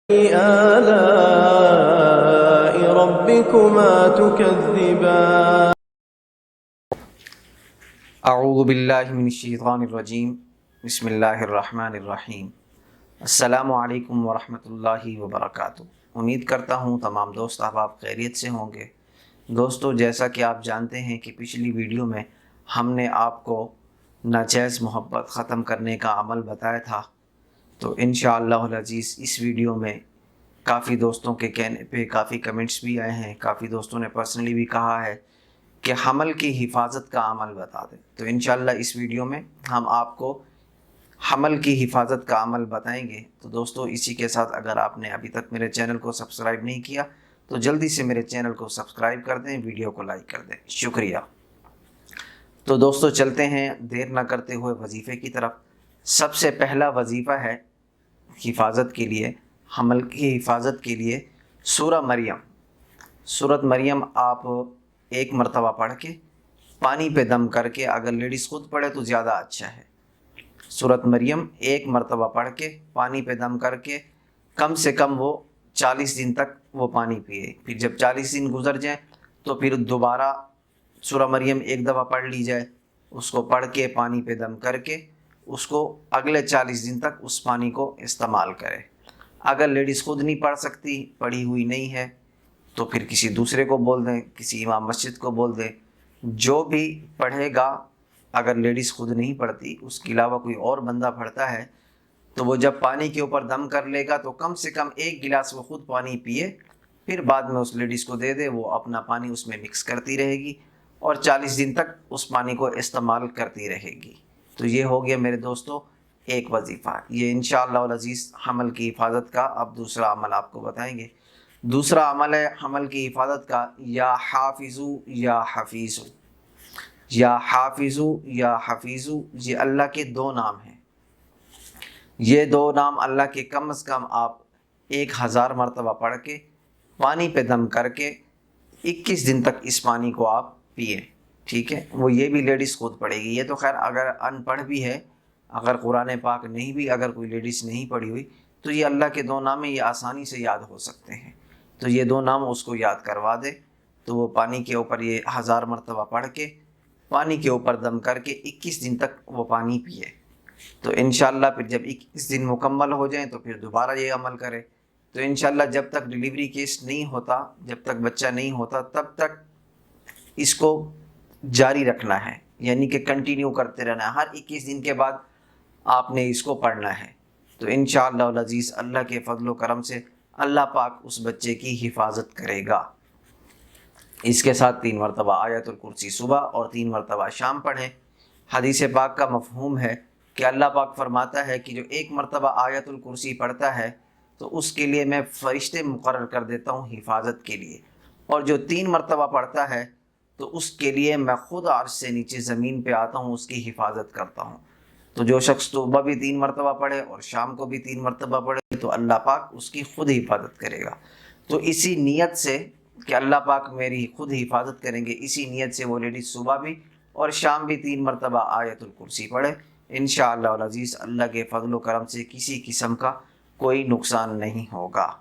آلاء ربكما تكذبان اعوذ باللہ من الشیطان الرجیم بسم اللہ الرحمن الرحیم۔ السلام علیکم ورحمۃ اللہ وبرکاتہ۔ امید کرتا ہوں تمام دوست احباب خیریت سے ہوں گے۔ دوستو، جیسا کہ آپ جانتے ہیں کہ پچھلی ویڈیو میں ہم نے آپ کو ناجائز محبت ختم کرنے کا عمل بتایا تھا، تو انشاءاللہ العزیز اس ویڈیو میں کافی دوستوں کے کہنے پہ کافی کمنٹس بھی آئے ہیں، کافی دوستوں نے پرسنلی بھی کہا ہے کہ حمل کی حفاظت کا عمل بتا دیں۔ تو انشاءاللہ اس ویڈیو میں ہم آپ کو حمل کی حفاظت کا عمل بتائیں گے۔ تو دوستو، اسی کے ساتھ اگر آپ نے ابھی تک میرے چینل کو سبسکرائب نہیں کیا تو جلدی سے میرے چینل کو سبسکرائب کر دیں، ویڈیو کو لائک کر دیں، شکریہ۔ تو دوستو چلتے ہیں دیر نہ کرتے ہوئے وظیفے کی طرف۔ سب سے پہلا وظیفہ ہے حفاظت کے لیے، حمل کی حفاظت کے لیے سورہ مریم۔ سورۃ مریم آپ ایک مرتبہ پڑھ کے پانی پہ دم کر کے، اگر لیڈیز خود پڑھے تو زیادہ اچھا ہے۔ سورۃ مریم ایک مرتبہ پڑھ کے پانی پہ دم کر کے کم سے کم وہ 40 دن تک وہ پانی پیے۔ پھر جب 40 دن گزر جائیں تو پھر دوبارہ سورہ مریم ایک دفعہ پڑھ لی جائے، اس کو پڑھ کے پانی پہ دم کر کے اس کو اگلے 40 دن تک اس پانی کو استعمال کرے۔ اگر لیڈیز خود نہیں پڑھ سکتی، پڑھی ہوئی نہیں ہے، تو پھر کسی دوسرے کو بول دیں، کسی امام مسجد کو بول دیں، جو بھی پڑھے گا۔ اگر لیڈیز خود نہیں پڑھتی، اس کے علاوہ کوئی اور بندہ پڑھتا ہے، تو وہ جب پانی کے اوپر دم کر لے گا تو کم سے کم ایک گلاس وہ خود پانی پیے، پھر بعد میں اس لیڈیز کو دے دے، وہ اپنا پانی اس میں مکس کرتی رہے گی اور 40 دن تک اس پانی کو استعمال کرتی رہے گی۔ تو یہ ہو گیا میرے دوستو ایک وظیفہ۔ یہ انشاءاللہ العزیز حمل کی حفاظت کا اب دوسرا عمل آپ کو بتائیں گے۔ دوسرا عمل ہے حمل کی حفاظت کا یا حافظو یا حفیظو۔ یا حافظو یا حفیظو، یہ اللہ کے دو نام ہیں۔ یہ دو نام اللہ کے کم از کم آپ 1000 مرتبہ پڑھ کے پانی پہ دم کر کے 21 دن تک اس پانی کو آپ پیے، ٹھیک ہے؟ وہ یہ بھی لیڈیز خود پڑھے گی۔ یہ تو خیر اگر ان پڑھ بھی ہے، اگر قرآن پاک نہیں بھی، اگر کوئی لیڈیز نہیں پڑھی ہوئی، تو یہ اللہ کے دو نام ہیں، یہ آسانی سے یاد ہو سکتے ہیں۔ تو یہ دو نام اس کو یاد کروا دے، تو وہ پانی کے اوپر یہ 1000 مرتبہ پڑھ کے پانی کے اوپر دم کر کے 21 دن تک وہ پانی پیے۔ تو انشاءاللہ پھر جب 21 دن مکمل ہو جائیں تو پھر دوبارہ یہ عمل کرے۔ تو انشاءاللہ جب تک ڈیلیوری کیس نہیں ہوتا، جب تک بچہ نہیں ہوتا، تب تک اس کو جاری رکھنا ہے، یعنی کہ کنٹینیو کرتے رہنا ہے۔ ہر 21 دن کے بعد آپ نے اس کو پڑھنا ہے۔ تو انشاءاللہ العزیز اللہ کے فضل و کرم سے اللہ پاک اس بچے کی حفاظت کرے گا۔ اس کے ساتھ 3 مرتبہ آیت الکرسی صبح اور 3 مرتبہ شام پڑھیں۔ حدیث پاک کا مفہوم ہے کہ اللہ پاک فرماتا ہے کہ جو 1 مرتبہ آیت الکرسی پڑھتا ہے تو اس کے لیے میں فرشتے مقرر کر دیتا ہوں حفاظت کے لیے، اور جو 3 مرتبہ پڑھتا ہے تو اس کے لیے میں خود عرش سے نیچے زمین پہ آتا ہوں، اس کی حفاظت کرتا ہوں۔ تو جو شخص صبح بھی 3 مرتبہ پڑھے اور شام کو بھی 3 مرتبہ پڑھے تو اللہ پاک اس کی خود حفاظت کرے گا۔ تو اسی نیت سے کہ اللہ پاک میری خود حفاظت کریں گے، اسی نیت سے وہ لیڈیز صبح بھی اور شام بھی 3 مرتبہ آیت الکرسی پڑھے۔ انشاءاللہ العزیز اللہ کے فضل و کرم سے کسی قسم کا کوئی نقصان نہیں ہوگا۔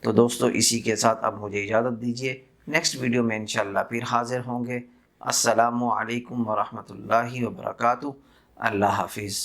تو دوستو اسی کے ساتھ اب مجھے اجازت دیجیے، نیکسٹ ویڈیو میں انشاءاللہ پھر حاضر ہوں گے۔ السلام علیکم ورحمۃ اللہ وبرکاتہ۔ اللہ حافظ۔